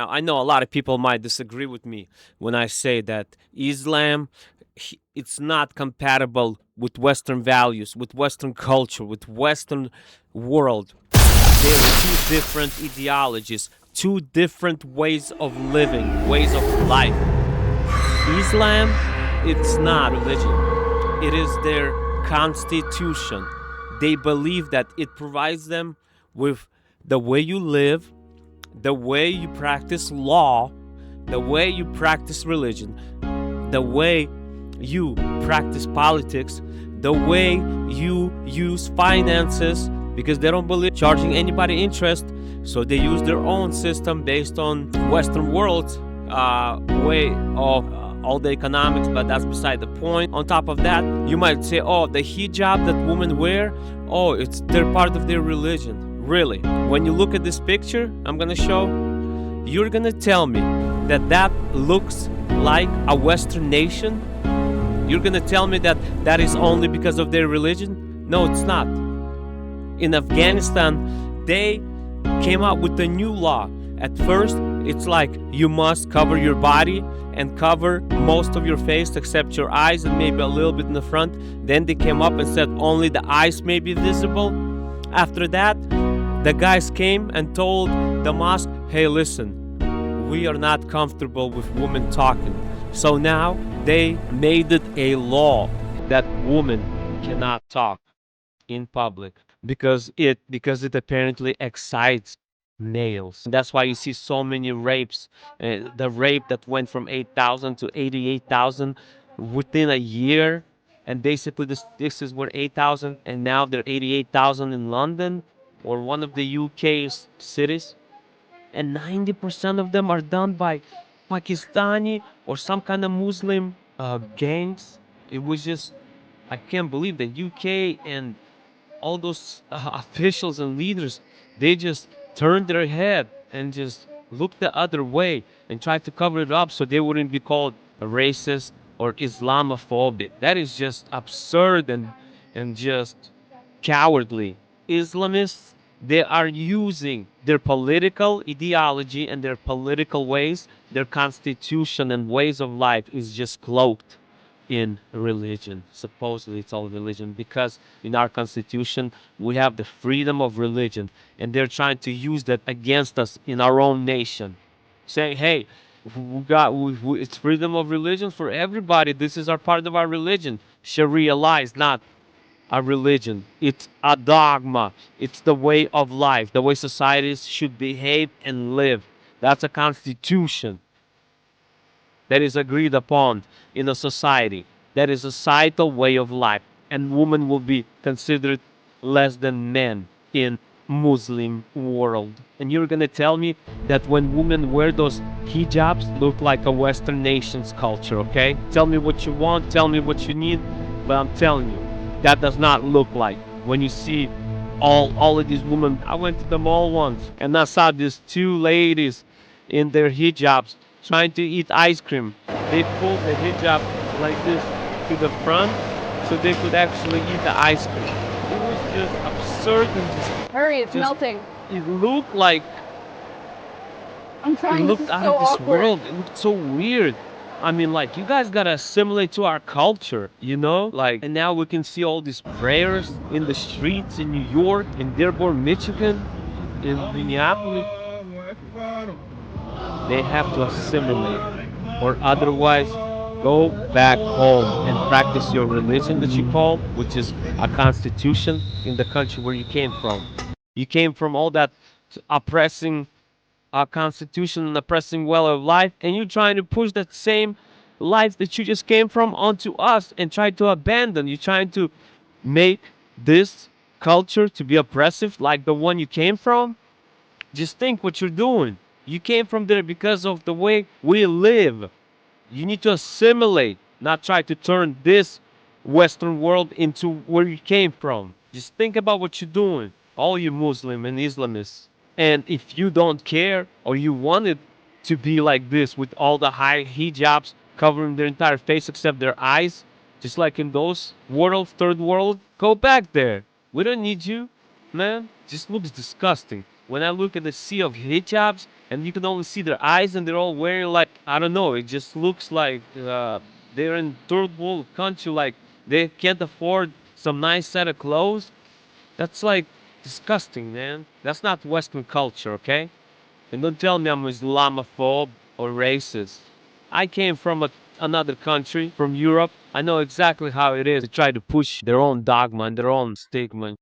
Now, I know a lot of people might disagree with me when I say that Islam, it's not compatible with Western values, with Western culture, with Western world. They're two different ideologies, two different ways of living, ways of life. Islam, it's not religion. It is their constitution. They believe that it provides them with the way you live, the way you practice law, the way you practice religion, the way you practice politics, the way you use finances, because they don't believe charging anybody interest, so they use their own system based on Western world's way of all the economics, but that's beside the point. On top of that, you might say, oh, the hijab that women wear, oh, they're part of their religion. Really, when you look at this picture I'm gonna show, you're gonna tell me that that looks like a Western nation? You're gonna tell me that that is only because of their religion? No, it's not. In Afghanistan, they came out with a new law. At first, it's like you must cover your body and cover most of your face except your eyes and maybe a little bit in the front. Then they came up and said only the eyes may be visible. After that, the guys came and told the mosque, hey, listen, we are not comfortable with women talking. So now they made it a law that women cannot talk in public because it apparently excites males. That's why you see so many rapes. The rape that went from 8,000 to 88,000 within a year, and basically this is where 8,000, and now they're 88,000 in London or one of the UK's cities, and 90% of them are done by Pakistani or some kind of Muslim gangs. It was just, I can't believe the UK and all those officials and leaders, they just turned their head and just looked the other way and tried to cover it up so they wouldn't be called a racist or Islamophobic. That is just absurd and just cowardly. Islamists, they are using their political ideology and their political ways, their constitution and ways of life is just cloaked in religion. Supposedly it's all religion because in our constitution we have the freedom of religion, and they're trying to use that against us in our own nation, saying, hey, it's freedom of religion for everybody. This is our part of our religion. Sharia law is not a religion. It's a dogma. It's the way of life, the way societies should behave and live. That's a constitution that is agreed upon in a society. That is a societal way of life. And women will be considered less than men in Muslim world. And you're gonna tell me that when women wear those hijabs look like a Western nation's culture, okay? Tell me what you want, tell me what you need, but I'm telling you, that does not look like when you see all of these women. I went to the mall once and I saw these two ladies in their hijabs trying to eat ice cream. They pulled the hijab like this to the front so they could actually eat the ice cream. It was just absurd and Hurry, it's just melting. it looked like I'm it trying. This looked is out so of this awkward. world. It looked so weird. I mean, like, you guys gotta assimilate to our culture, you know? Like, and now we can see all these prayers in the streets in New York, in Dearborn, Michigan, in Minneapolis. They have to assimilate, or otherwise go back home and practice your religion that you call, which is a constitution in the country where you came from. You came from all that oppressing constitution and oppressing way of life, and you're trying to push that same life that you just came from onto us and try to abandon. You're trying to make this culture to be oppressive like the one you came from. Just think what you're doing. You came from there because of the way we live. You need to assimilate, not try to turn this Western world into where you came from. Just think about what you're doing, all you Muslim and Islamists. And if you don't care or you want it to be like this with all the high hijabs covering their entire face except their eyes, just like in those world, third world, go back there. We don't need you, man. Just looks disgusting. When I look at the sea of hijabs, and you can only see their eyes, and they're all wearing like, I don't know. It just looks like they're in third world country, like they can't afford some nice set of clothes. That's like disgusting, man. That's not Western culture, okay? And don't tell me I'm Islamophobe or racist. I came from another country, from Europe. I know exactly how it is to try to push their own dogma and their own stigma.